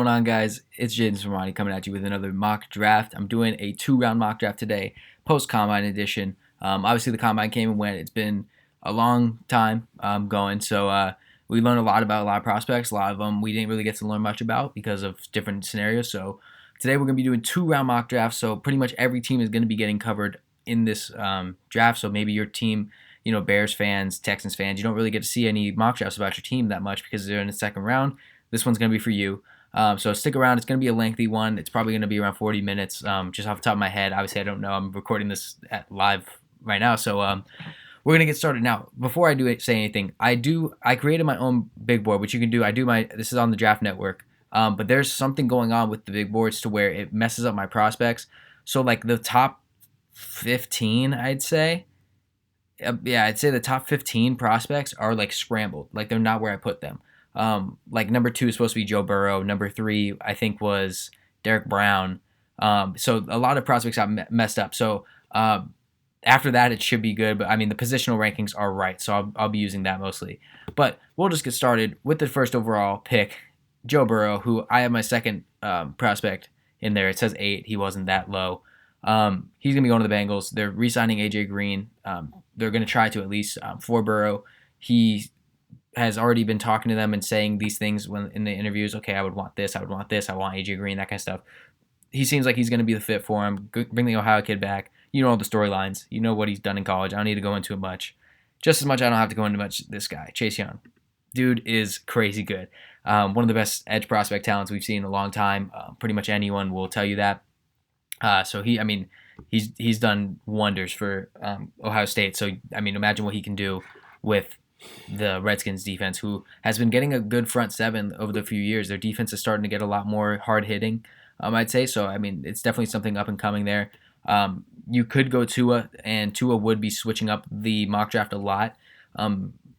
Going on, guys? It's Jaden Sermani coming at you with another mock draft. I'm doing a 2-round mock draft today, post combine edition. Obviously, the combine came and went. It's been a long time going, so we learned a lot about a lot of prospects. A lot of them we didn't really get to learn much about because of different scenarios. So today we're going to be doing 2-round mock drafts. So pretty much every team is going to be getting covered in this draft. So maybe your team, Bears fans, Texans fans, you don't really get to see any mock drafts about your team that much because they're in the second round. This one's going to be for you. So stick around. It's going to be a lengthy one. It's probably going to be around 40 minutes, just off the top of my head. Obviously, I don't know. I'm recording this live right now, so we're going to get started now. Before I say anything, I created my own big board, which you can do. This is on the Draft Network, but there's something going on with the big boards to where it messes up my prospects. So like the top 15, I'd say. I'd say the top 15 prospects are like scrambled. Like they're not where I put them. Like number 2 is supposed to be Joe Burrow. Number 3, I think, was Derek Brown. So a lot of prospects got messed up. So after that, it should be good. But I mean, the positional rankings are right, so I'll be using that mostly. But we'll just get started with the first overall pick, Joe Burrow, who I have my second prospect in there. It says 8. He wasn't that low. He's gonna be going to the Bengals. They're re-signing AJ Green. They're gonna try to at least for Burrow. He has already been talking to them and saying these things when in the interviews. Okay, I would want this. I would want this. I want AJ Green. That kind of stuff. He seems like he's going to be the fit for him. Bring the Ohio kid back. You know all the storylines. You know what he's done in college. I don't need to go into it much. Just as much I don't have to go into much. This guy, Chase Young, dude is crazy good. One of the best edge prospect talents we've seen in a long time. Pretty much anyone will tell you that. So he's done wonders for Ohio State. So I mean, imagine what he can do with the Redskins defense, who has been getting a good front seven over the few years. Their defense is starting to get a lot more hard hitting, I'd say. So, I mean, it's definitely something up and coming there. You could go Tua, and Tua would be switching up the mock draft a lot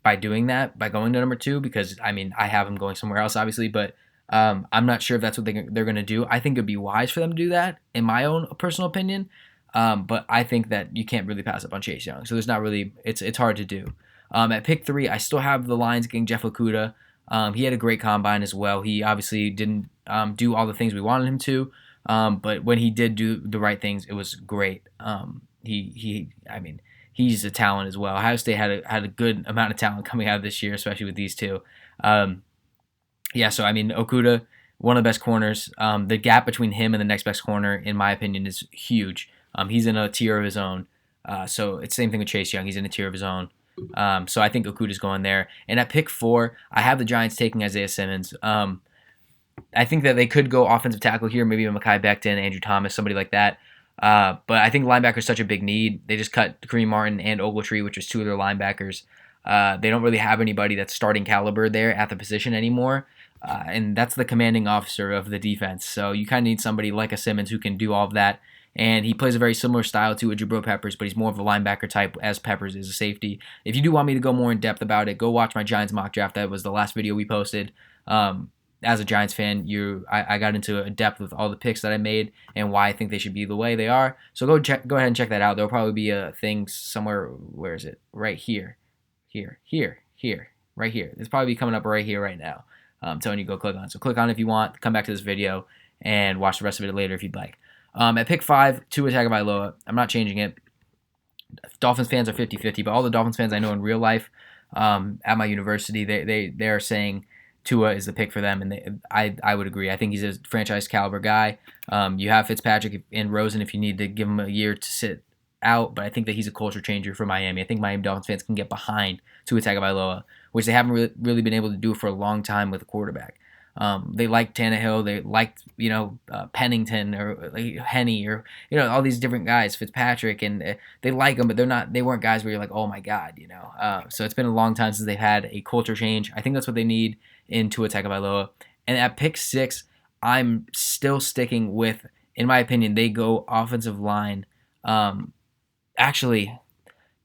by doing that, by going to number 2, because, I mean, I have him going somewhere else, obviously, but I'm not sure if that's what they're going to do. I think it'd be wise for them to do that, in my own personal opinion, but I think that you can't really pass up on Chase Young. So there's not really, it's hard to do. At pick 3, I still have the Lions getting Jeff Okudah. He had a great combine as well. He obviously didn't do all the things we wanted him to, but when he did do the right things, it was great. He's a talent as well. Ohio State had a good amount of talent coming out of this year, especially with these two. So I mean, Okudah, one of the best corners. The gap between him and the next best corner, in my opinion, is huge. He's in a tier of his own. So it's the same thing with Chase Young. He's in a tier of his own. So I think Okudah's going there. And at pick 4, I have the Giants taking Isaiah Simmons. I think that they could go offensive tackle here, maybe a Mekhi Becton, Andrew Thomas, somebody like that. But I think linebacker is such a big need. They just cut Kareem Martin and Ogletree, which was 2 of their linebackers. They don't really have anybody that's starting caliber there at the position anymore. And that's the commanding officer of the defense. So you kind of need somebody like a Simmons who can do all of that. And he plays a very similar style to a Jabril Peppers, but he's more of the linebacker type as Peppers is a safety. If you do want me to go more in depth about it, go watch my Giants mock draft. That was the last video we posted. As a Giants fan, I got into a depth with all the picks that I made and why I think they should be the way they are. So go ahead and check that out. There'll probably be a thing somewhere. Where is it? Right here. Right here. It's probably coming up right here right now. I'm telling you, go click on it. So click on it if you want. Come back to this video and watch the rest of it later if you'd like. At pick 5, Tua Tagovailoa. I'm not changing it. Dolphins fans are 50-50, but all the Dolphins fans I know in real life at my university, they are saying Tua is the pick for them, and I would agree. I think he's a franchise caliber guy. You have Fitzpatrick and Rosen if you need to give him a year to sit out, but I think that he's a culture changer for Miami. I think Miami Dolphins fans can get behind Tua Tagovailoa, which they haven't really been able to do for a long time with a quarterback. They liked Tannehill, they liked, Pennington or Henney or, all these different guys, Fitzpatrick, and they like them, but they weren't guys where you're like, oh my God, So it's been a long time since they've had a culture change. I think that's what they need in Tua Tagovailoa. And at pick 6, I'm still sticking with, in my opinion, they go offensive line. Actually,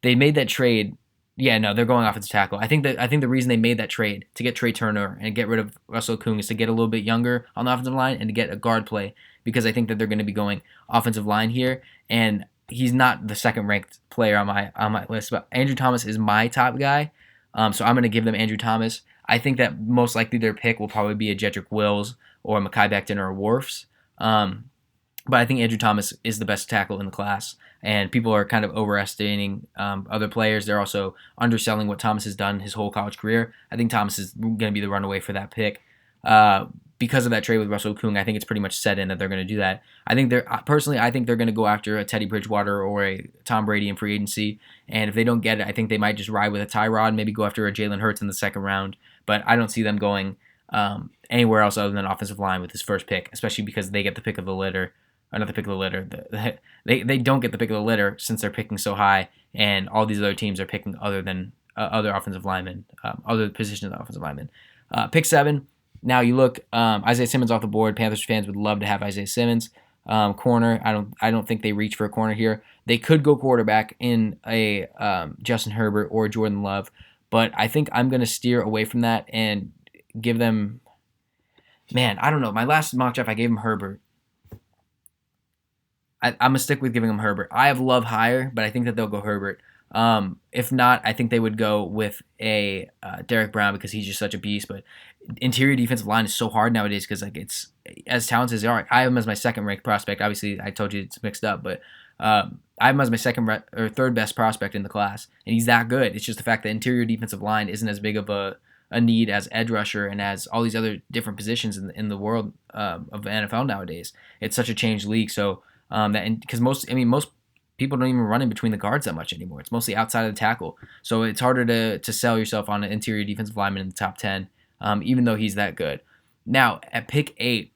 they made that trade. Yeah, no, they're going offensive tackle. I think the reason they made that trade to get Trey Turner and get rid of Russell Okung is to get a little bit younger on the offensive line and to get a guard play, because I think that they're going to be going offensive line here, and he's not the second ranked player on my list. But Andrew Thomas is my top guy, so I'm going to give them Andrew Thomas. I think that most likely their pick will probably be a Jedrick Wills or Mekhi Becton or Wirfs. But I think Andrew Thomas is the best tackle in the class, and people are kind of overestimating other players. They're also underselling what Thomas has done his whole college career. I think Thomas is going to be the runaway for that pick. Because of that trade with Russell Okung, I think it's pretty much set in that they're going to do that. I think I think they're going to go after a Teddy Bridgewater or a Tom Brady in free agency, and if they don't get it, I think they might just ride with a Tyrod, maybe go after a Jalen Hurts in the second round. But I don't see them going anywhere else other than offensive line with this first pick, especially because they get the pick of the litter. Another pick of the litter. They don't get the pick of the litter since they're picking so high, and all these other teams are picking other offensive linemen, other positions of offensive linemen. Pick 7. Now you look, Isaiah Simmons off the board. Panthers fans would love to have Isaiah Simmons. Corner, I don't think they reach for a corner here. They could go quarterback in a Justin Herbert or Jordan Love, but I think I'm going to steer away from that and give them. Man, I don't know. My last mock draft, I gave him Herbert. I'm going to stick with giving him Herbert. I have Love higher, but I think that they'll go Herbert. If not, I think they would go with a Derek Brown because he's just such a beast. But interior defensive line is so hard nowadays because like it's as talented as they are. I have him as my second ranked prospect. Obviously, I told you it's mixed up, but I have him as my second or third best prospect in the class, and he's that good. It's just the fact that interior defensive line isn't as big of a need as edge rusher and as all these other different positions in the world of the NFL nowadays. It's such a changed league, so because most people don't even run in between the guards that much anymore. It's mostly outside of the tackle. So it's harder to sell yourself on an interior defensive lineman in the top 10, even though he's that good. Now, at pick 8,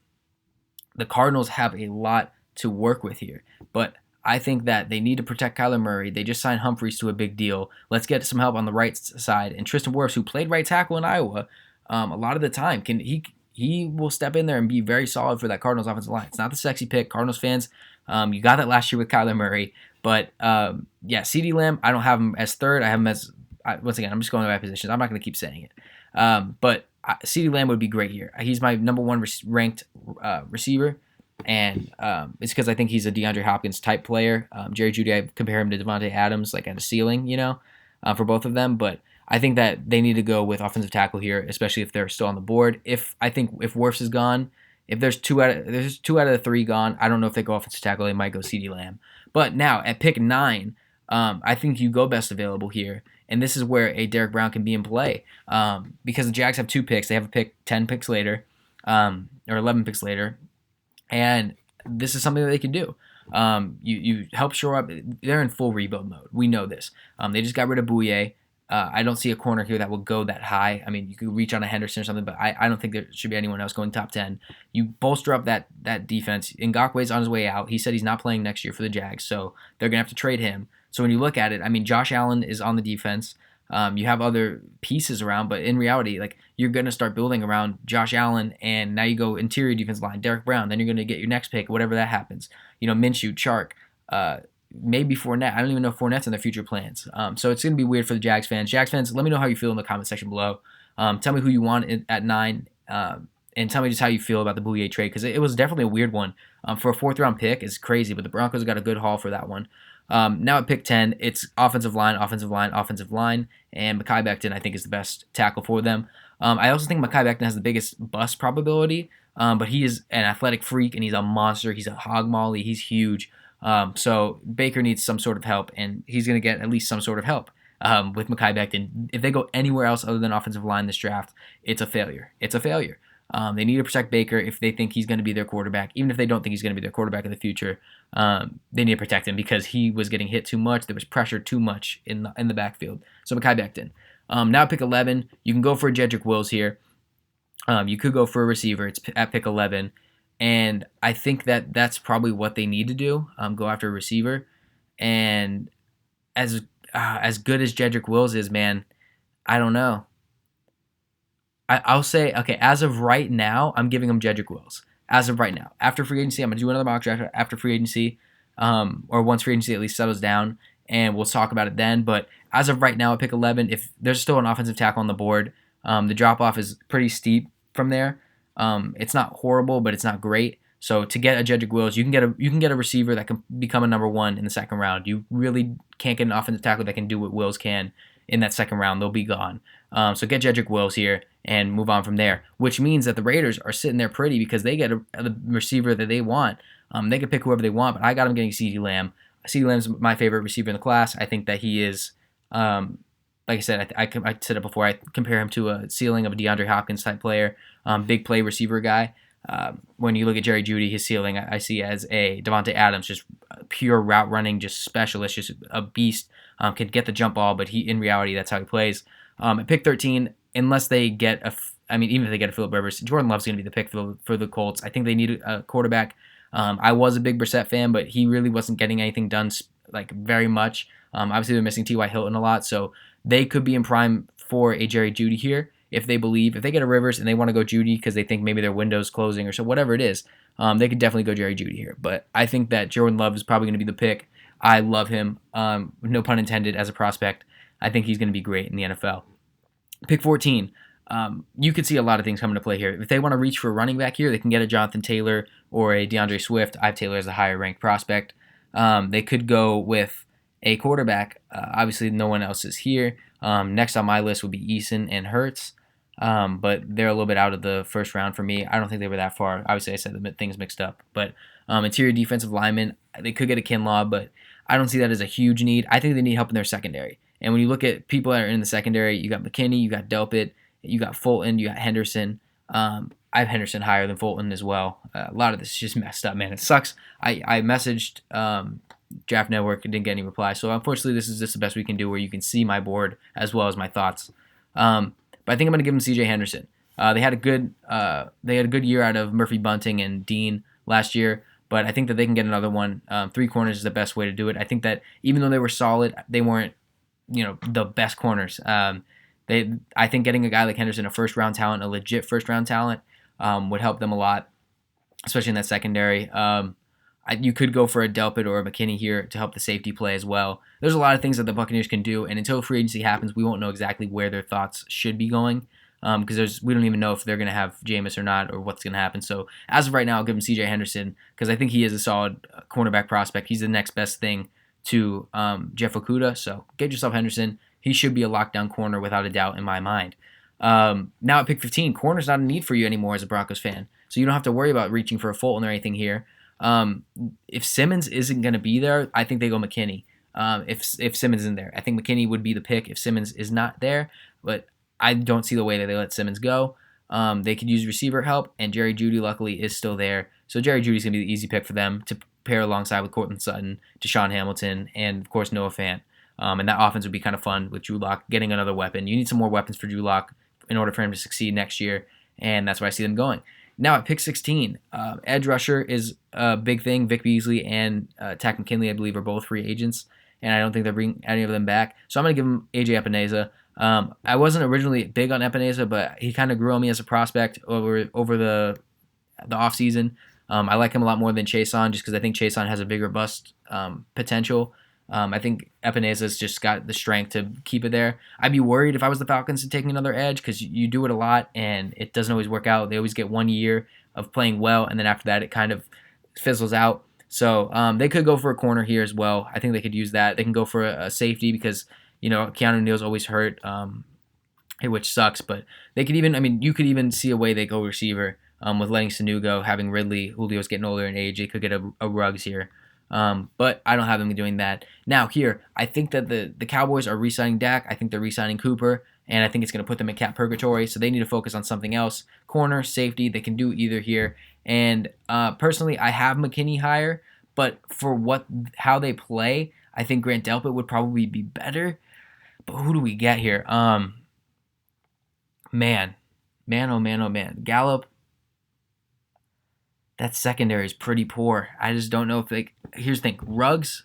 the Cardinals have a lot to work with here. But I think that they need to protect Kyler Murray. They just signed Humphries to a big deal. Let's get some help on the right side. And Tristan Wirfs, who played right tackle in Iowa a lot of the time, he will step in there and be very solid for that Cardinals offensive line. It's not the sexy pick. Cardinals fans, you got that last year with Kyler Murray. But, CeeDee Lamb, I don't have him as third. I have him as, once again, I'm just going by positions. I'm not going to keep saying it. But CeeDee Lamb would be great here. He's my number one ranked receiver, and it's because I think he's a DeAndre Hopkins type player. Jerry Jeudy, I compare him to Devontae Adams, like at a ceiling, for both of them. But I think that they need to go with offensive tackle here, especially if they're still on the board. If Wirfs is gone, if there's two out of the 3 gone, I don't know if they go offensive tackle. They might go CeeDee Lamb. But now at pick 9, I think you go best available here, and this is where a Derek Brown can be in play because the Jags have 2 picks. They have a pick 10 picks later, or 11 picks later, and this is something that they can do. You help shore up. They're in full rebuild mode. We know this. They just got rid of Bouye. I don't see a corner here that will go that high. I mean, you could reach on a Henderson or something, but I don't think there should be anyone else going top 10. You bolster up that defense. Ngakwe's on his way out. He said he's not playing next year for the Jags, so they're going to have to trade him. So when you look at it, I mean, Josh Allen is on the defense. You have other pieces around, but in reality, like you're going to start building around Josh Allen, and now you go interior defense line, Derek Brown. Then you're going to get your next pick, whatever that happens. Minshew, Chark, maybe Fournette. I don't even know if Fournette's in their future plans. So it's going to be weird for the Jags fans. Jags fans, let me know how you feel in the comment section below. Tell me who you want at 9, and tell me just how you feel about the Bouye trade, because it was definitely a weird one. For a 4th-round pick, it's crazy, but the Broncos got a good haul for that one. Now at pick 10, it's offensive line, and Mekhi Becton, I think, is the best tackle for them. I also think Mekhi Becton has the biggest bust probability, but he is an athletic freak, and he's a monster. He's a hog molly. He's huge. So Baker needs some sort of help, and he's going to get at least some sort of help with Mekhi Becton. If they go anywhere else other than offensive line this draft, it's a failure. They need to protect Baker if they think he's going to be their quarterback. Even if they don't think he's going to be their quarterback in the future, they need to protect him because he was getting hit too much. There was pressure too much in the backfield. So Mekhi Becton. Now pick 11, you can go for a Jedrick Wills here. You could go for a receiver. It's at pick 11. And I think that that's probably what they need to do, go after a receiver. And as good as Jedrick Wills is, man, I don't know. I'll say, okay, as of right now, I'm giving him Jedrick Wills. As of right now. After free agency, I'm going to do another mock draft after free agency, or once free agency at least settles down, and we'll talk about it then. But as of right now, at pick 11, if there's still an offensive tackle on the board, the drop-off is pretty steep from there. It's not horrible, but it's not great. So to get a Jedrick Wills, you can get a receiver that can become a number 1 in the second round. You really can't get an offensive tackle that can do what Wills can in that second round. They'll be gone. So get Jedrick Wills here and move on from there, which means that the Raiders are sitting there pretty because they get a receiver that they want. They can pick whoever they want, but I got them getting CeeDee Lamb. CeeDee Lamb's my favorite receiver in the class. I think that he is, like I said, I said it before, I compare him to a ceiling of a DeAndre Hopkins type player, big play receiver guy. When you look at Jerry Jeudy, his ceiling I see as a Devontae Adams, just pure route running, just specialist, just a beast, can get the jump ball, but in reality, that's how he plays. At pick 13, unless they get even if they get a Philip Rivers, Jordan Love's going to be the pick for the Colts. I think they need a quarterback. I was a big Brissett fan, but he really wasn't getting anything done like very much. Obviously, they're missing T.Y. Hilton a lot, so they could be in prime for a Jerry Jeudy here if they get a Rivers and they want to go Jeudy because they think maybe their window's closing or so, whatever it is. They could definitely go Jerry Jeudy here, but I think that Jordan Love is probably going to be the pick. I love him, no pun intended, as a prospect. I think he's going to be great in the NFL. Pick 14. You could see a lot of things come into play here. If they want to reach for a running back here, they can get a Jonathan Taylor or a DeAndre Swift. I have Taylor as a higher ranked prospect. They could go with a quarterback. Obviously, no one else is here. Next on my list would be Eason and Hurts, but they're a little bit out of the first round for me. I don't think they were that far. Obviously, I said the things mixed up. But interior defensive lineman, they could get a Kinlaw, but I don't see that as a huge need. I think they need help in their secondary. And when you look at people that are in the secondary, you got McKinney, you got Delpit, you got Fulton, you got Henderson. I have Henderson higher than Fulton as well. A lot of this is just messed up, man. It sucks. I messaged Draft Network and didn't get any reply. So unfortunately, this is just the best we can do where you can see my board as well as my thoughts. But I think I'm going to give him C.J. Henderson. They had a good year out of Murphy Bunting and Dean last year, but I think that they can get another one. 3 corners is the best way to do it. I think that even though they were solid, they weren't the best corners. I think getting a guy like Henderson, a first-round talent, a legit first-round talent, would help them a lot, especially in that secondary. You could go for a Delpit or a McKinney here to help the safety play as well. There's a lot of things that the Buccaneers can do, and until free agency happens, we won't know exactly where their thoughts should be going because we don't even know if they're going to have Jameis or not or what's going to happen. So as of right now, I'll give him C.J. Henderson because I think he is a solid cornerback prospect. He's the next best thing to Jeff Okudah. So get yourself Henderson. He should be a lockdown corner without a doubt in my mind. Now at pick 15, corner's not a need for you anymore as a Broncos fan. So you don't have to worry about reaching for a Fulton or anything here. If Simmons isn't going to be there, I think they go McKinney. If Simmons isn't there, I think McKinney would be the pick if Simmons is not there. But I don't see the way that they let Simmons go. They could use receiver help, and Jerry Jeudy luckily is still there. So Jerry Jeudy's going to be the easy pick for them to pair alongside with Courtland Sutton, Deshaun Hamilton, and of course Noah Fant. And that offense would be kind of fun with Drew Lock getting another weapon. You need some more weapons for Drew Lock in order for him to succeed next year, and that's where I see them going. Now at pick 16, edge rusher is a big thing. Vic Beasley and Takk McKinley, I believe, are both free agents, and I don't think they're bringing any of them back. So I'm going to give him A.J. Epineza. I wasn't originally big on Epineza, but he kind of grew on me as a prospect over the offseason. I like him a lot more than Chason just because I think Chason has a bigger bust potential. I think Epineza's just got the strength to keep it there. I'd be worried if I was the Falcons to take another edge because you do it a lot and it doesn't always work out. They always get 1 year of playing well, and then after that it kind of fizzles out. So they could go for a corner here as well. I think they could use that. They can go for a safety because Keanu Neal's always hurt, which sucks. But they could even, you could even see a way they go receiver with letting Sanu go, having Ridley. Julio's getting older in age. They could get a Ruggs here. But I don't have them doing that. Now here, I think that the Cowboys are re-signing Dak. I think they're re-signing Cooper, and I think it's going to put them in cap purgatory, so they need to focus on something else. Corner, safety, they can do either here. And personally, I have McKinney higher, but for how they play, I think Grant Delpit would probably be better. But who do we get here? Man. Gallup. That secondary is pretty poor. I just don't know if here's the thing. Ruggs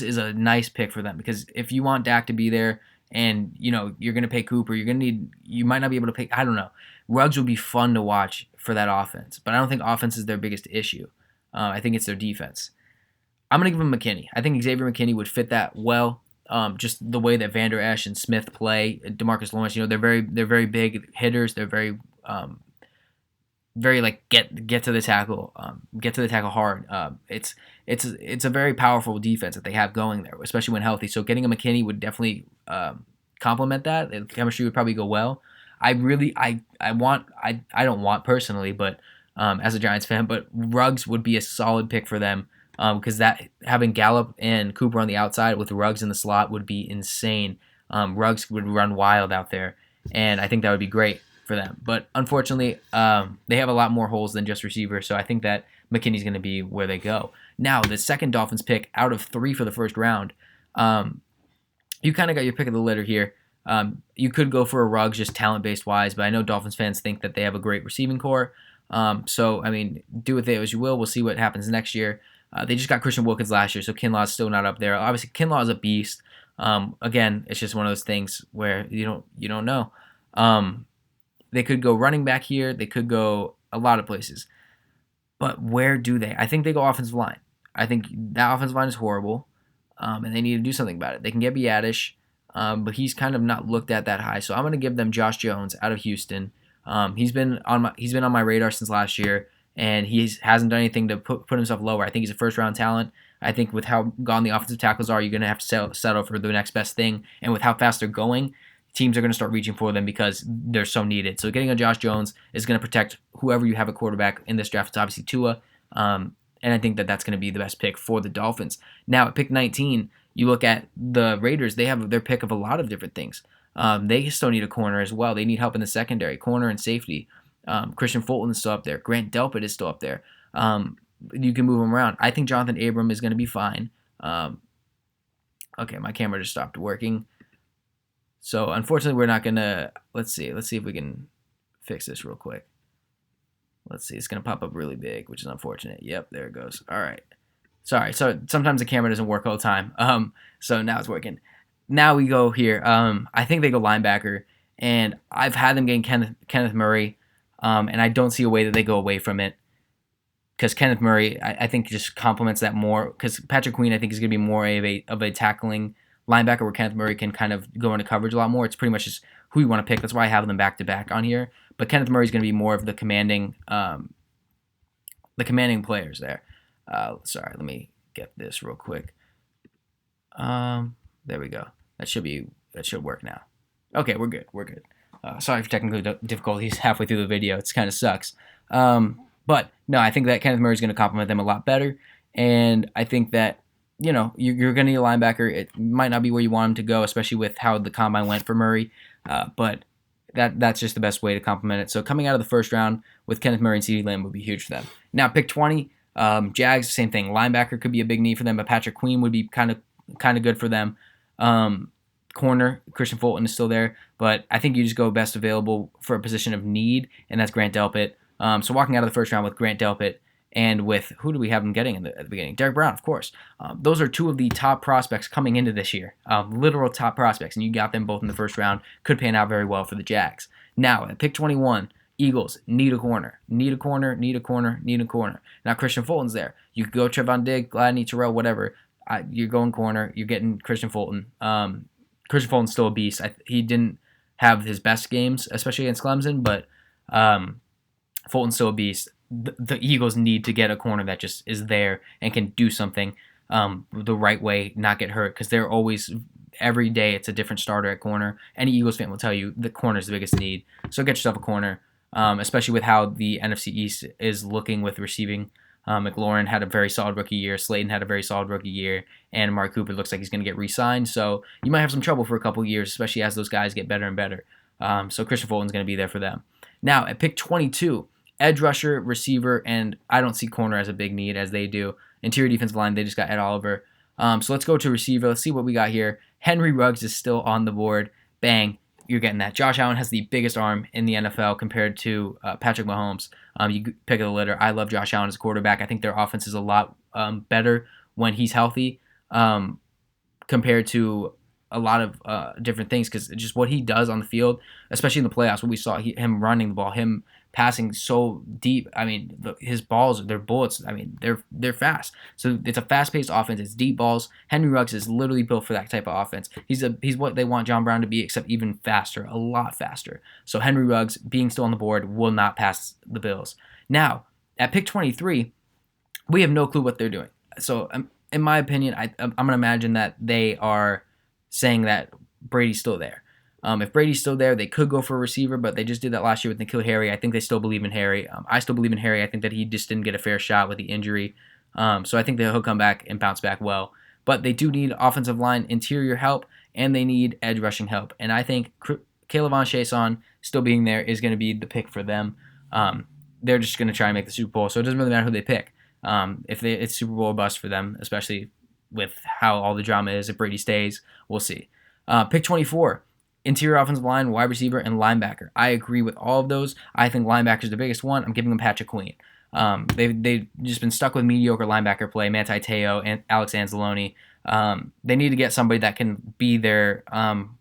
is a nice pick for them because if you want Dak to be there and, you're going to pay Cooper, you might not be able to pay, I don't know. Ruggs would be fun to watch for that offense, but I don't think offense is their biggest issue. I think it's their defense. I'm going to give him McKinney. I think Xavier McKinney would fit that well. Just the way that Vander Esch and Smith play, DeMarcus Lawrence, they're very big hitters. They're very very like get to the tackle, get to the tackle hard. It's a very powerful defense that they have going there, especially when healthy. So getting a McKinney would definitely complement that. The chemistry would probably go well. I don't want personally, but as a Giants fan, but Ruggs would be a solid pick for them because that having Gallup and Cooper on the outside with Ruggs in the slot would be insane. Ruggs would run wild out there, and I think that would be great for them. But unfortunately, they have a lot more holes than just receiver, so I think that McKinney's going to be where they go. Now, the second Dolphins pick out of 3 for the first round, you kind of got your pick of the litter here. You could go for a Ruggs just talent-based wise, but I know Dolphins fans think that they have a great receiving core. So, I mean, do with it as you will. We'll see what happens next year. They just got Christian Wilkins last year, so Kinlaw's still not up there. Obviously, Kinlaw is a beast. Again, it's just one of those things where you don't know. They could go running back here. They could go a lot of places. But where do they? I think they go offensive line. I think that offensive line is horrible, and they need to do something about it. They can get Biadasz, but he's kind of not looked at that high. So I'm going to give them Josh Jones out of Houston. He's been on my radar since last year, and he hasn't done anything to put himself lower. I think he's a first-round talent. I think with how gone the offensive tackles are, you're going to have to settle for the next best thing. And with how fast they're going, teams are going to start reaching for them because they're so needed. So getting a Josh Jones is going to protect whoever you have a quarterback in this draft. It's obviously Tua, and I think that that's going to be the best pick for the Dolphins. Now, at pick 19, you look at the Raiders. They have their pick of a lot of different things. They still need a corner as well. They need help in the secondary, corner and safety. Christian Fulton is still up there. Grant Delpit is still up there. You can move them around. I think Jonathan Abram is going to be fine. Okay, my camera just stopped working. So unfortunately, we're not going to, let's see if we can fix this real quick. Let's see, it's going to pop up really big, which is unfortunate. Yep, there it goes. All right. Sorry, so sometimes the camera doesn't work all the time. So now it's working. Now we go here. I think they go linebacker, and I've had them getting Kenneth Murray, and I don't see a way that they go away from it. Because Kenneth Murray, I think, just complements that more. Because Patrick Queen, I think, is going to be more of a tackling linebacker where Kenneth Murray can kind of go into coverage a lot more. It's pretty much just who you want to pick. That's why I have them back-to-back on here. But Kenneth Murray is going to be more of the commanding players there. Sorry, let me get this real quick. There we go. That should work now. Okay, we're good. Sorry for technical difficulties halfway through the video. It kind of sucks. But no, I think that Kenneth Murray is going to complement them a lot better. And I think that, you're going to need a linebacker. It might not be where you want him to go, especially with how the combine went for Murray. But that's just the best way to complement it. So coming out of the first round with Kenneth Murray and CeeDee Lamb would be huge for them. Now, pick 20, Jags, same thing. Linebacker could be a big need for them, but Patrick Queen would be kind of good for them. Corner, Christian Fulton is still there, but I think you just go best available for a position of need, and that's Grant Delpit. So walking out of the first round with Grant Delpit and with, who do we have them getting at the beginning? Derek Brown, of course. Those are two of the top prospects coming into this year, literal top prospects, and you got them both in the first round. Could pan out very well for the Jags. Now, at pick 21, Eagles need a corner. Now, Christian Fulton's there. You could go Trevon Diggs, Gladney, Terrell, whatever. You're going corner. You're getting Christian Fulton. Christian Fulton's still a beast. He didn't have his best games, especially against Clemson, but Fulton's still a beast. The Eagles need to get a corner that just is there and can do something the right way, not get hurt, because they're always, every day, it's a different starter at corner. Any Eagles fan will tell you the corner is the biggest need. So get yourself a corner, especially with how the NFC East is looking with receiving. McLaurin had a very solid rookie year. Slayton had a very solid rookie year. And Amari Cooper looks like he's going to get re-signed. So you might have some trouble for a couple of years, especially as those guys get better and better. So Christian Fulton's going to be there for them. Now, at pick 22, edge rusher, receiver, and I don't see corner as a big need as they do. Interior defensive line, they just got Ed Oliver. So let's go to receiver. Let's see what we got here. Henry Ruggs is still on the board. Bang. You're getting that. Josh Allen has the biggest arm in the NFL compared to Patrick Mahomes. You pick of the litter. I love Josh Allen as a quarterback. I think their offense is a lot better when he's healthy compared to a lot of different things, because just what he does on the field, especially in the playoffs, what we saw, him running the ball, him passing so deep. I mean, his balls, they're bullets. I mean, they're fast. So it's a fast-paced offense. It's deep balls. Henry Ruggs is literally built for that type of offense. He's what they want John Brown to be, except even faster, a lot faster. So Henry Ruggs, being still on the board, will not pass the Bills. Now, at pick 23, we have no clue what they're doing. So, in my opinion, I'm going to imagine that they are saying that Brady's still there. If Brady's still there, they could go for a receiver, but they just did that last year with N'Keal Harry. I think they still believe in Harry. I still believe in Harry. I think that he just didn't get a fair shot with the injury. So I think that he'll come back and bounce back well. But they do need offensive line interior help, and they need edge rushing help. And I think K'Lavon Chaisson still being there is going to be the pick for them. They're just going to try and make the Super Bowl, so it doesn't really matter who they pick. If it's Super Bowl or bust for them, especially with how all the drama is. If Brady stays, we'll see. Pick 24, interior offensive line, wide receiver, and linebacker. I agree with all of those. I think linebacker is the biggest one. I'm giving them Patrick Queen. They've just been stuck with mediocre linebacker play, Manti Te'o and Alex Anzalone. They need to get somebody that can be their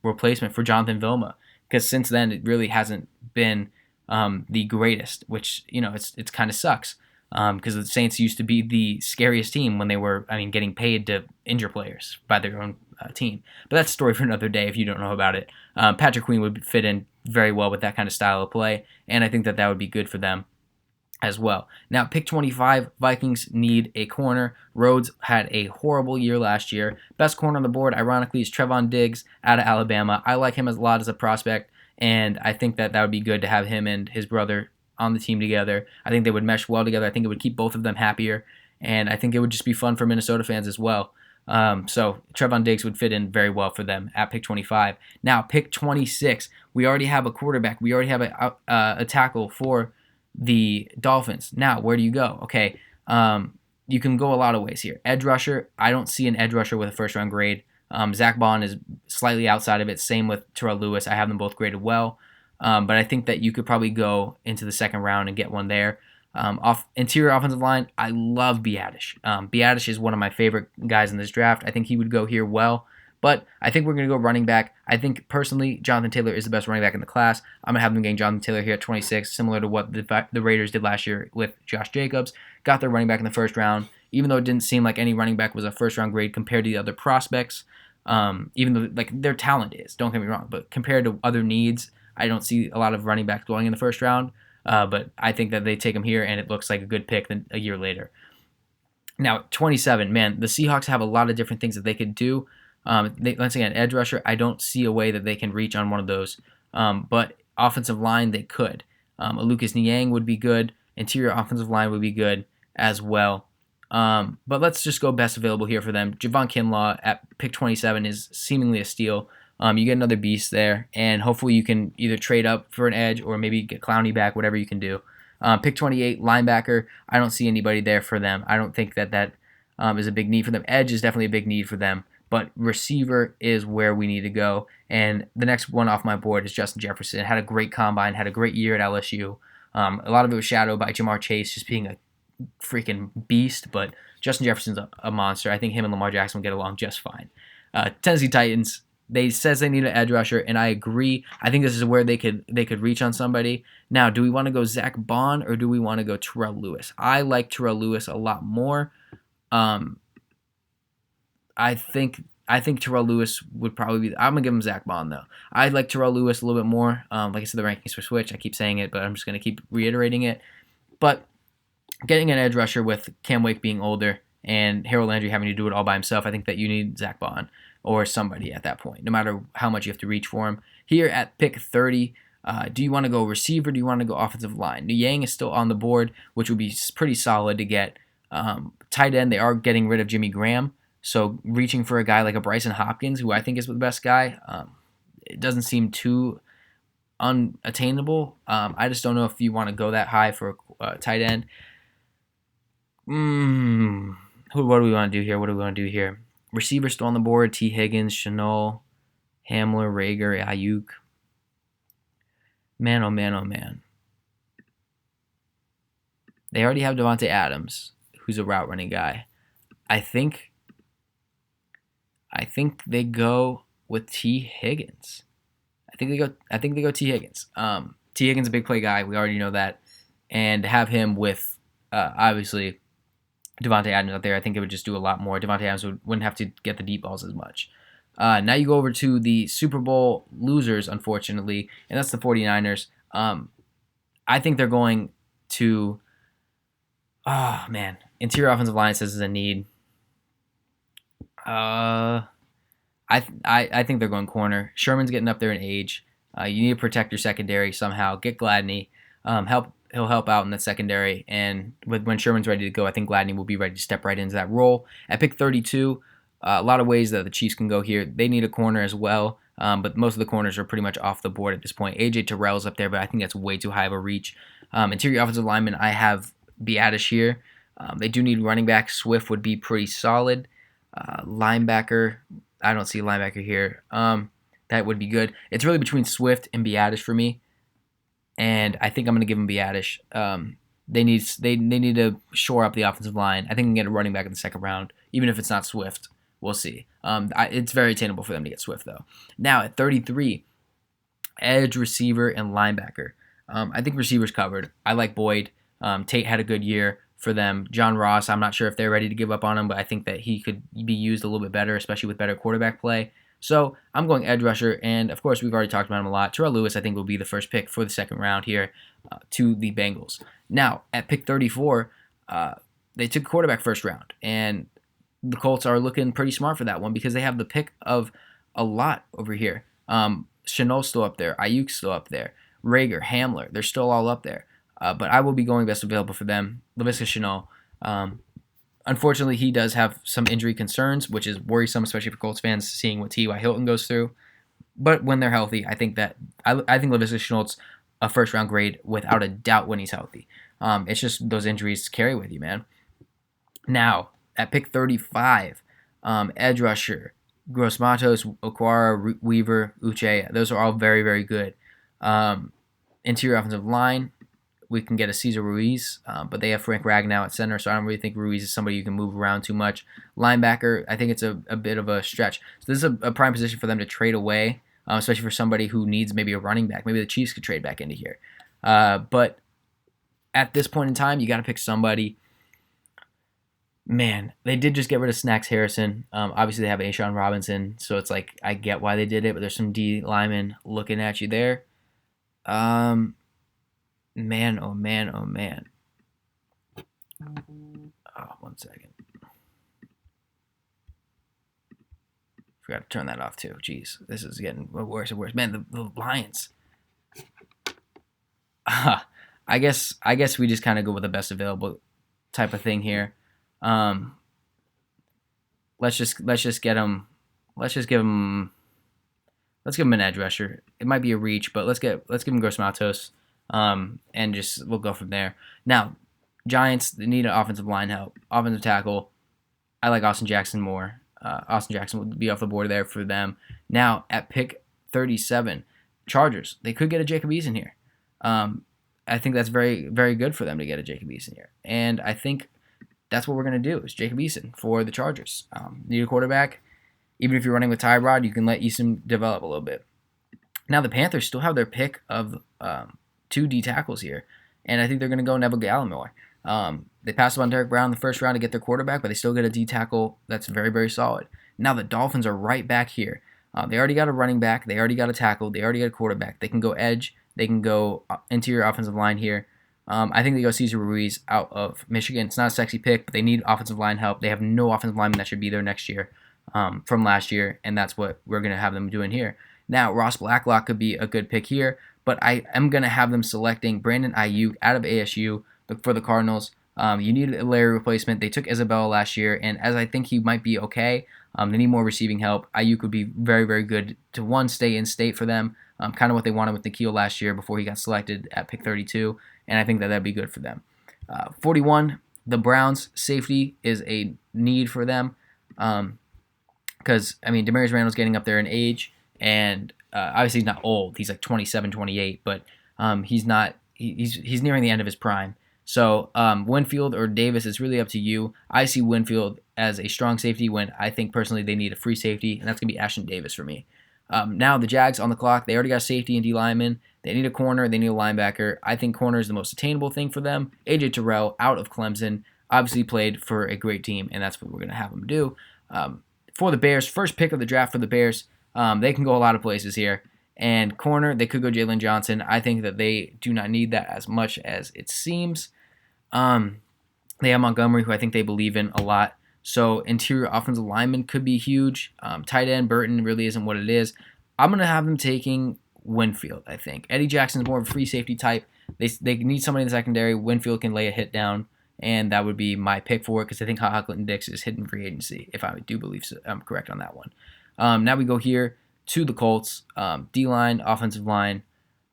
replacement for Jonathan Vilma, because since then it really hasn't been the greatest, which, it's kind of sucks. Because the Saints used to be the scariest team when they were, getting paid to injure players by their own team. But that's a story for another day if you don't know about it. Patrick Queen would fit in very well with that kind of style of play, and I think that would be good for them as well. Now, pick 25, Vikings need a corner. Rhodes had a horrible year last year. Best corner on the board, ironically, is Trevon Diggs out of Alabama. I like him a lot as a prospect, and I think that would be good to have him and his brother on the team together. I think they would mesh well together. I think it would keep both of them happier, and I think it would just be fun for Minnesota fans as well. So Trevon Diggs would fit in very well for them at pick 25. Now, pick 26, we already have a quarterback. We already have a tackle for the Dolphins. Now, where do you go? Okay, you can go a lot of ways here. Edge rusher, I don't see an edge rusher with a first-round grade. Zach Bond is slightly outside of it. Same with Terrell Lewis. I have them both graded well. But I think that you could probably go into the second round and get one there. Interior offensive line, I love Biadasz. Biadasz is one of my favorite guys in this draft. I think he would go here well. But I think we're going to go running back. I think, personally, Jonathan Taylor is the best running back in the class. I'm going to have them getting Jonathan Taylor here at 26, similar to what the Raiders did last year with Josh Jacobs. Got their running back in the first round, even though it didn't seem like any running back was a first-round grade compared to the other prospects. Even though their talent is, don't get me wrong. But compared to other needs, I don't see a lot of running backs going in the first round, but I think that they take him here, and it looks like a good pick than a year later. Now, 27, man, the Seahawks have a lot of different things that they could do. Once again, edge rusher, I don't see a way that they can reach on one of those, but offensive line, they could. Lucas Niang would be good. Interior offensive line would be good as well. But let's just go best available here for them. Javon Kinlaw at pick 27 is seemingly a steal. You get another beast there, and hopefully you can either trade up for an edge or maybe get Clowney back, whatever you can do. Pick 28, linebacker, I don't see anybody there for them. I don't think that is a big need for them. Edge is definitely a big need for them, but receiver is where we need to go. And the next one off my board is Justin Jefferson. Had a great combine, had a great year at LSU. A lot of it was shadowed by Jamar Chase just being a freaking beast, but Justin Jefferson's a monster. I think him and Lamar Jackson will get along just fine. Tennessee Titans, they says they need an edge rusher, and I agree. I think this is where they could reach on somebody. Now, do we want to go Zach Bond or do we want to go Terrell Lewis? I like Terrell Lewis a lot more. I think Terrell Lewis would probably be. I'm gonna give him Zach Bond though. I like Terrell Lewis a little bit more. Like I said, the rankings were switched. I keep saying it, but I'm just gonna keep reiterating it. But getting an edge rusher with Cam Wake being older and Harold Landry having to do it all by himself, I think that you need Zach Bond or somebody at that point, no matter how much you have to reach for him. Here at pick 30, do you want to go receiver? Do you want to go offensive line? Niang is still on the board, which would be pretty solid to get. Tight end, they are getting rid of Jimmy Graham, so reaching for a guy like a Bryson Hopkins, who I think is the best guy, it doesn't seem too unattainable. I just don't know if you want to go that high for a tight end. What do we want to do here? Receivers still on the board: T. Higgins, Shenault, Hamler, Rager, Ayuk. Man, oh man, oh man. They already have Devontae Adams, who's a route running guy. I think they go with T. Higgins. I think they go T. Higgins. T. Higgins is a big play guy. We already know that, and to have him with obviously Devontae Adams out there, I think it would just do a lot more. Devontae Adams wouldn't have to get the deep balls as much. Now you go over to the Super Bowl losers, unfortunately, and that's the 49ers. I think they're going to Oh man, interior offensive line says is a need. Uh, I think they're going corner. Sherman's getting up there in age. You need to protect your secondary somehow. Get Gladney. He'll help out in the secondary, and when Sherman's ready to go, I think Gladney will be ready to step right into that role. At pick 32, a lot of ways that the Chiefs can go here. They need a corner as well, but most of the corners are pretty much off the board at this point. AJ Terrell's up there, but I think that's way too high of a reach. Interior offensive lineman, I have Biadasz here. They do need running back. Swift would be pretty solid. Linebacker, I don't see a linebacker here. That would be good. It's really between Swift and Biadasz for me, and I think I'm going to give them Biadasz. They need to shore up the offensive line. I think we can get a running back in the second round, even if it's not Swift. We'll see. It's very attainable for them to get Swift though. Now at 33, edge, receiver, and linebacker. I think receivers covered. I like Boyd. Tate had a good year for them. John Ross, I'm not sure if they're ready to give up on him, but I think that he could be used a little bit better, especially with better quarterback play. So I'm going edge rusher, and of course we've already talked about him a lot. Terrell Lewis, I think, will be the first pick for the second round here to the Bengals. Now at pick 34, they took quarterback first round, and the Colts are looking pretty smart for that one because they have the pick of a lot over here. Chenault's still up there. Ayuk's still up there. Rager, Hamler, they're still all up there. But I will be going best available for them. Laviska Shenault. Unfortunately, he does have some injury concerns, which is worrisome, especially for Colts fans, seeing what T.Y. Hilton goes through. But when they're healthy, I think Laviska Shenault's a first-round grade without a doubt when he's healthy. It's just those injuries carry with you, man. Now, at pick 35, edge rusher, Gross Matos, Okwara, Weaver, Uche, those are all very, very good. Interior offensive line, we can get a Cesar Ruiz, but they have Frank Ragnow at center, so I don't really think Ruiz is somebody you can move around too much. Linebacker, I think it's a bit of a stretch. So this is a prime position for them to trade away, especially for somebody who needs maybe a running back. Maybe the Chiefs could trade back into here. But at this point in time, you got to pick somebody. Man, they did just get rid of Snacks Harrison. Obviously, they have A'Shawn Robinson, so it's like I get why they did it, but there's some D linemen looking at you there. Man, oh man, oh man. Oh, 1 second. Forgot to turn that off too. Jeez, this is getting worse and worse. Man, the Lions. I guess we just kind of go with the best available type of thing here. Let's just get him. Let's give him an edge rusher. It might be a reach, but let's give him Gross Matos. And just we'll go from there. Now, Giants, they need an offensive line help. Offensive tackle, I like Austin Jackson more. Austin Jackson would be off the board there for them. Now, at pick 37, Chargers, they could get a Jacob Eason here. I think that's very, very good for them to get a Jacob Eason here. And I think that's what we're going to do is Jacob Eason for the Chargers. Need a quarterback. Even if you're running with Tyrod, you can let Eason develop a little bit. Now, the Panthers still have their pick of 2 D tackles here, and I think they're going to go Neville Gallimore. They passed up on Derek Brown in the first round to get their quarterback, but they still get a D tackle that's very, very solid. Now the Dolphins are right back here. They already got a running back. They already got a tackle. They already got a quarterback. They can go edge. They can go interior offensive line here. I think they go Cesar Ruiz out of Michigan. It's not a sexy pick, but they need offensive line help. They have no offensive lineman that should be there next year from last year, and that's what we're going to have them doing here. Now, Ross Blacklock could be a good pick here, but I am going to have them selecting Brandon Ayuk out of ASU for the Cardinals. You need a Larry replacement. They took Isabella last year, and as I think he might be okay, they need more receiving help. Ayuk would be very, very good to, stay in state for them, kind of what they wanted with N'Keal last year before he got selected at pick 32, and I think that that'd be good for them. 41, the Browns, safety is a need for them because, Demarius Randall's getting up there in age, and obviously he's not old. He's like 27, 28, but he's not. He's nearing the end of his prime. So Winfield or Davis, it's really up to you. I see Winfield as a strong safety when I think personally they need a free safety, and that's going to be Ashton Davis for me. Now the Jags on the clock. They already got safety and D lineman. They need a corner. They need a linebacker. I think corner is the most attainable thing for them. AJ Terrell out of Clemson obviously played for a great team, and that's what we're going to have him do. For the Bears, first pick of the draft for the Bears, they can go a lot of places here. And corner, they could go Jalen Johnson. I think that they do not need that as much as it seems. They They have Montgomery, who I think they believe in a lot. So interior offensive lineman could be huge. Tight end Burton really isn't what it is. I'm gonna have them taking Winfield. I think Eddie Jackson's more of a free safety type. They need somebody in the secondary. Winfield can lay a hit down, and that would be my pick for it because I think HaHa Clinton-Dix is hitting free agency. If I do believe so, I'm correct on that one. Now we go here to the Colts. D-line, offensive line,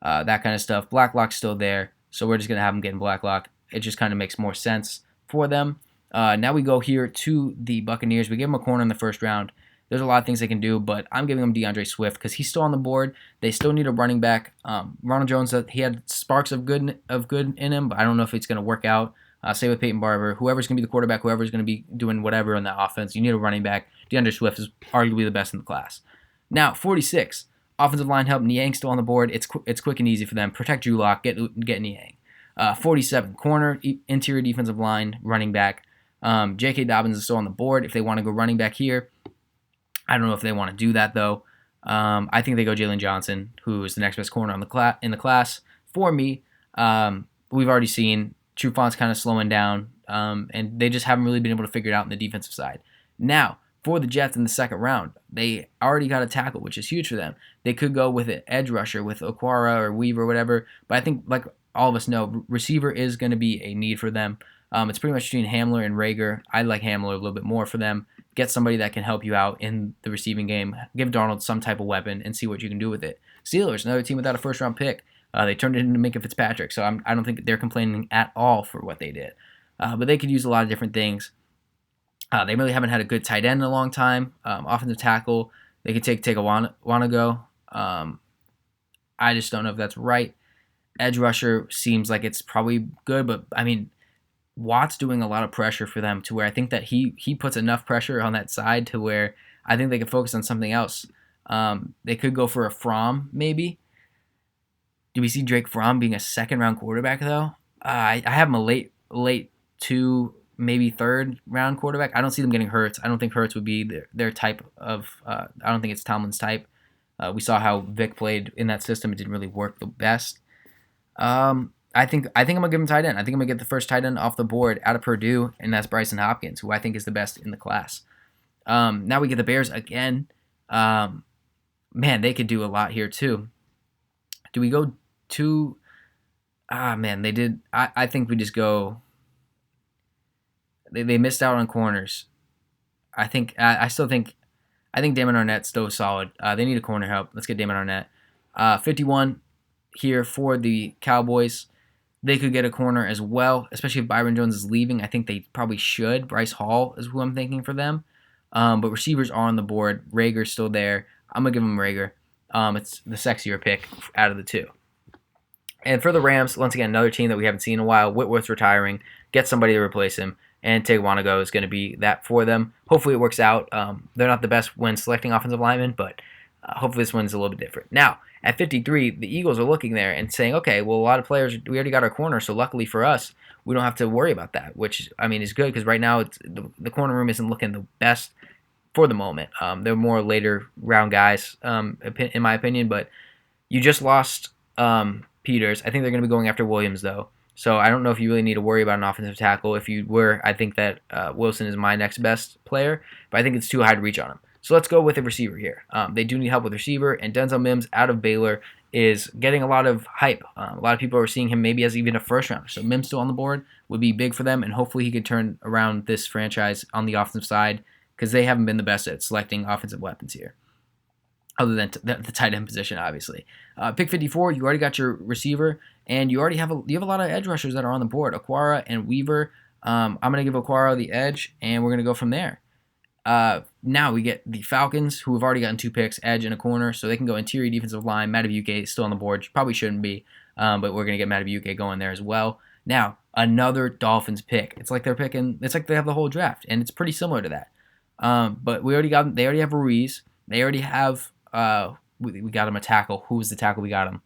that kind of stuff. Blacklock's still there, so we're just gonna have them getting Blacklock. It just kind of makes more sense for them. Now we go here to the Buccaneers. We give them a corner in the first round. There's a lot of things they can do, but I'm giving them DeAndre Swift because he's still on the board. They still need a running back. Ronald Jones, he had sparks of good in him, but I don't know if it's going to work out. Same with Peyton Barber. Whoever's going to be the quarterback, whoever's going to be doing whatever in that offense, you need a running back. DeAndre Swift is arguably the best in the class. Now, 46, offensive line help. Niang's still on the board. It's quick and easy for them. Protect Drew Lock. Get Niang. 47, corner, interior defensive line, running back. J.K. Dobbins is still on the board. If they want to go running back here, I don't know if they want to do that, though. I think they go Jalen Johnson, who is the next best corner in the class. For me, we've already seen Trufant's kind of slowing down, and they just haven't really been able to figure it out on the defensive side. Now, for the Jets in the second round, they already got a tackle, which is huge for them. They could go with an edge rusher with Okwara or Weaver or whatever, but I think, like all of us know, receiver is going to be a need for them. It's pretty much between Hamler and Rager. I like Hamler a little bit more for them. Get somebody that can help you out in the receiving game. Give Darnold some type of weapon and see what you can do with it. Steelers, another team without a first-round pick. They turned it into Minkah Fitzpatrick, so I don't think they're complaining at all for what they did. But they could use a lot of different things. They really haven't had a good tight end in a long time. Offensive tackle, they could take a Wanago. I just don't know if that's right. Edge rusher seems like it's probably good, but I mean, Watt's doing a lot of pressure for them to where I think that he puts enough pressure on that side to where I think they could focus on something else. They could go for a Fromm, maybe. Do we see Drake Fromm being a second-round quarterback, though? I have him a late 2, maybe third-round quarterback. I don't see them getting Hurts. I don't think Hurts would be their type of I don't think it's Tomlin's type. We saw how Vic played in that system. It didn't really work the best. I think I'm gonna give him tight end. I think I'm gonna get the first tight end off the board out of Purdue, and that's Bryson Hopkins, who I think is the best in the class. Now we get the Bears again. Man, they could do a lot here too. Do we go to? Man, they did. I think we just go. They missed out on corners. I still think Damon Arnett's still solid. They need a corner help. Let's get Damon Arnett. 51 here for the Cowboys. They could get a corner as well, especially if Byron Jones is leaving. I think they probably should. Bryce Hall is who I'm thinking for them. But receivers are on the board. Rager's still there. I'm going to give him Rager. It's the sexier pick out of the two. And for the Rams, once again, another team that we haven't seen in a while. Whitworth's retiring. Get somebody to replace him. And Tegwanago is going to be that for them. Hopefully it works out. They're not the best when selecting offensive linemen, but hopefully this one's a little bit different. Now, at 53, the Eagles are looking there and saying, okay, well, a lot of players, we already got our corner, so luckily for us, we don't have to worry about that, which, I mean, is good because right now the corner room isn't looking the best for the moment. They're more later round guys, in my opinion, but you just lost Peters. I think they're going to be going after Williams, though. So I don't know if you really need to worry about an offensive tackle. If you were, I think that Wilson is my next best player, but I think it's too high to reach on him. So let's go with a receiver here. They do need help with receiver, and Denzel Mims out of Baylor is getting a lot of hype. A lot of people are seeing him maybe as even a first rounder. So Mims still on the board would be big for them, and hopefully he could turn around this franchise on the offensive side because they haven't been the best at selecting offensive weapons here, other than the tight end position, obviously. Pick 54, you already got your receiver, and you already have a lot of edge rushers that are on the board, Okwara and Weaver. I'm going to give Okwara the edge, and we're going to go from there. Now we get the Falcons, who have already gotten 2 picks, edge and a corner, so they can go interior defensive line. Madubuike is still on the board. Probably shouldn't be, but we're going to get Madubuike going there as well. Now, another Dolphins pick. It's like they have the whole draft, and it's pretty similar to that. But they already have Ruiz. They already have, we got him a tackle. Who was the tackle we got him?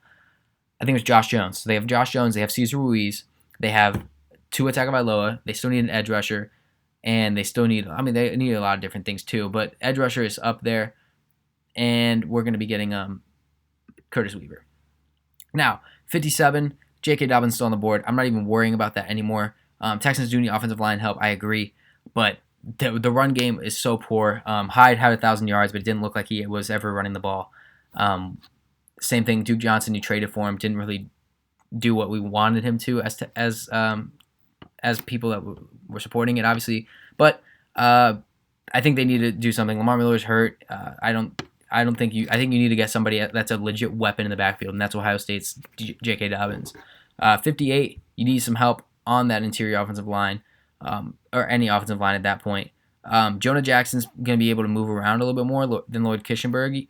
I think it was Josh Jones. So they have Josh Jones. They have Cesar Ruiz. They have Tua Tagovailoa. They still need an edge rusher. And they still need, they need a lot of different things too. But edge rusher is up there. And we're going to be getting Curtis Weaver. Now, 57, J.K. Dobbins still on the board. I'm not even worrying about that anymore. Texans do need offensive line help. I agree, but the run game is so poor. Hyde had 1,000 yards, but it didn't look like he was ever running the ball. Same thing. Duke Johnson, you traded for him, didn't really do what we wanted him to as people that were supporting it, obviously. But I think they need to do something. Lamar Miller's hurt. I think you need to get somebody that's a legit weapon in the backfield, and that's Ohio State's J.K. Dobbins. 58, you need some help on that interior offensive line, or any offensive line at that point. Jonah Jackson's going to be able to move around a little bit more than Lloyd Cushenberry.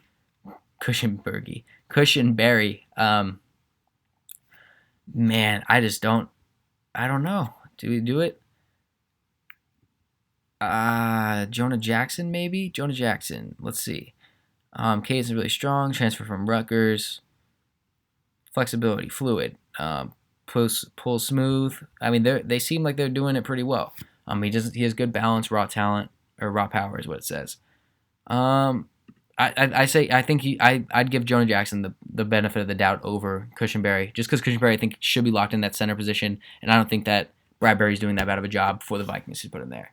Man, I don't know. Do we do it? Jonah Jackson, maybe? Jonah Jackson. Let's see. Case is really strong. Transfer from Rutgers. Flexibility, fluid. Pull smooth. I mean, they seem like they're doing it pretty well. He has good balance, raw talent, or raw power is what it says. I'd give Jonah Jackson the benefit of the doubt over Cushenberry, just because Cushenberry I think should be locked in that center position, and I don't think that Bradbury's doing that bad of a job for the Vikings to put him there.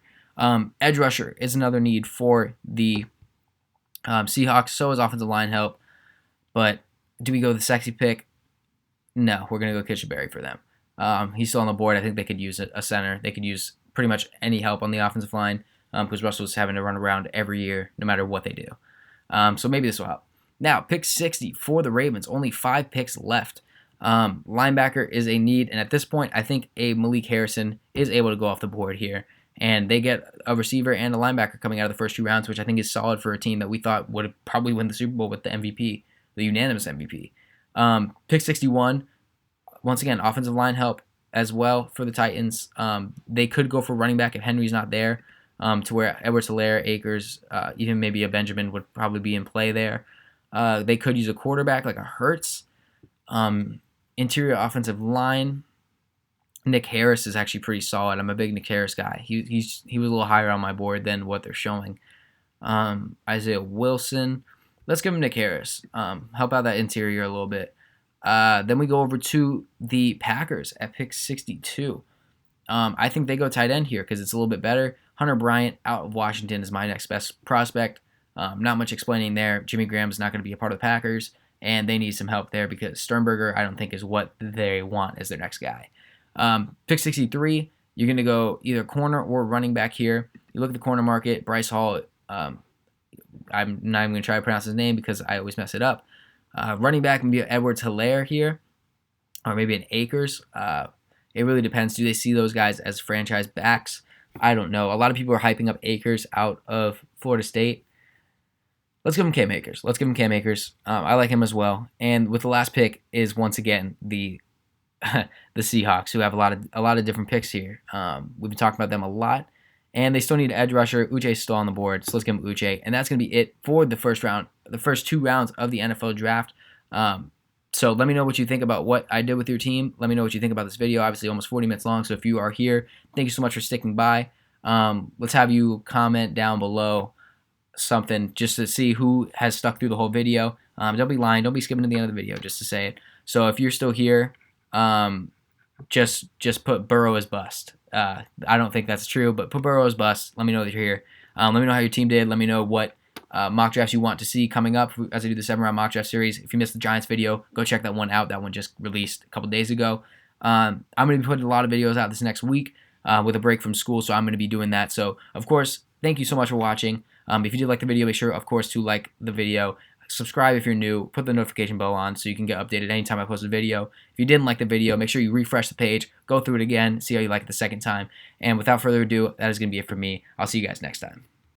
Edge rusher is another need for the Seahawks. So is offensive line help, but do we go the sexy pick? No, we're gonna go Cushenberry for them. He's still on the board. I think they could use a center. They could use pretty much any help on the offensive line because Russell's having to run around every year, no matter what they do. So maybe this will help. Now, pick 60 for the Ravens. Only 5 picks left. Linebacker is a need, and at this point, I think a Malik Harrison is able to go off the board here. And they get a receiver and a linebacker coming out of the first 2 rounds, which I think is solid for a team that we thought would probably win the Super Bowl with the MVP, the unanimous MVP. Pick 61, once again, offensive line help as well for the Titans. They could go for running back if Henry's not there, to where Edwards-Helaire, Akers, even maybe a Benjamin would probably be in play there. They could use a quarterback like a Hurts. Interior offensive line, Nick Harris is actually pretty solid. I'm a big Nick Harris guy. He was a little higher on my board than what they're showing. Isaiah Wilson. Let's give him Nick Harris. Help out that interior a little bit. Then we go over to the Packers at pick 62. I think they go tight end here because it's a little bit better. Hunter Bryant out of Washington is my next best prospect. Not much explaining there. Jimmy Graham's not going to be a part of the Packers, and they need some help there because Sternberger, I don't think, is what they want as their next guy. Pick 63, you're going to go either corner or running back here. You look at the corner market, Bryce Hall. I'm not even going to try to pronounce his name because I always mess it up. Running back maybe Edwards-Helaire here, or maybe an Akers. It really depends. Do they see those guys as franchise backs? I don't know. A lot of people are hyping up Akers out of Florida State. Let's give him Cam Akers. I like him as well. And with the last pick is once again the Seahawks, who have a lot of different picks here. We've been talking about them a lot, and they still need an edge rusher. Uche's still on the board, so let's give him Uche. And that's going to be it for the first 2 rounds of the NFL draft. So let me know what you think about what I did with your team. Let me know what you think about this video. Obviously, almost 40 minutes long, so if you are here, thank you so much for sticking by. Let's have you comment down below something just to see who has stuck through the whole video. Don't be lying. Don't be skipping to the end of the video just to say it. So if you're still here, just put Burrow as bust. I don't think that's true, but put Burrow as bust. Let me know that you're here. Let me know how your team did. Let me know what mock drafts you want to see coming up as I do the 7-round mock draft series. If you missed the Giants video, go check that one out. That one just released a couple days ago. I'm going to be putting a lot of videos out this next week with a break from school, so I'm going to be doing that. So, of course, thank you so much for watching. If you did like the video, make sure, of course, to like the video. Subscribe if you're new. Put the notification bell on so you can get updated anytime I post a video. If you didn't like the video, make sure you refresh the page, go through it again, see how you like it the second time. And without further ado, that is going to be it for me. I'll see you guys next time.